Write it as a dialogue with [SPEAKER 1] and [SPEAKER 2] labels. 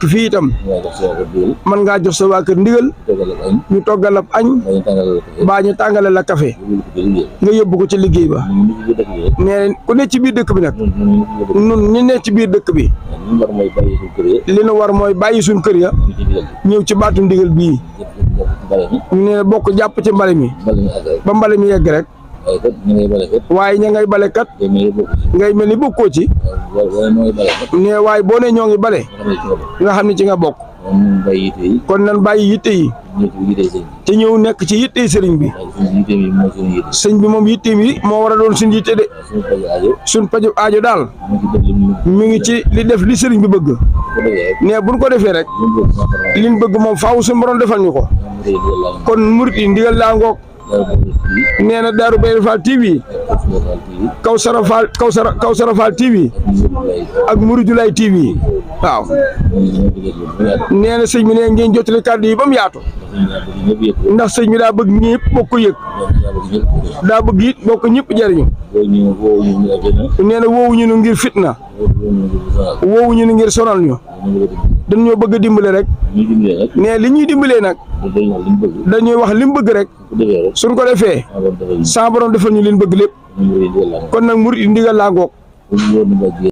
[SPEAKER 1] fii itam mën ngaa jox sa waa kër ndigal ñu toggal ab añ baa ñu tàngale la café nga yóbbu ko ci liggéey ba nee ku ne ci biir dëkk bi nag nun ñi ne ci biir dëkk bi li nu war mooy bàyyi suñ kër ya ñëw ci baatu ndigal bii ñu ne bokk jàpp ci mbale mi ba mbale mi yegg rek waaye ña ngay bale kat ngay mel ni bokkoo ci ne waaye boo ne ñoo ngi bale nga xam ne ci nga bokk kon nan bàyyi yitte yi te ñëw nekk ci yitte yi sëriñ bi sëñ bi moom yitte yi moo war a doon suñ yitte de suñ paju aajo daal mi ngi ci li def li sëriñ bi bëgg ne buñ ko defee rek liñ bëgg moom faaw suñ borom defal ñu ko kon murit yi ndigal laa ngoog nee na Darou Bairé Fall TV Kawsara Fall TV ak Mouridulaay TV waaw nee na sëñ bi ne ngeen jottali kàddu yi ba mu yaatu ndax sëñ bi daa bëgg ñëpp bokk yëg daa bëgg it bokk ñëpp jariñu nee na woowuñu nu ngir fitna woowuñu nu ngir sonal ñu dañoo bëgg a dimbale rek ne li ñuy dimbalee nag dañuy wax li mu bëgg rek suñ ko defee sa borom defal ñu leen bëgg lépp kon nag murid ndigal laa ngoog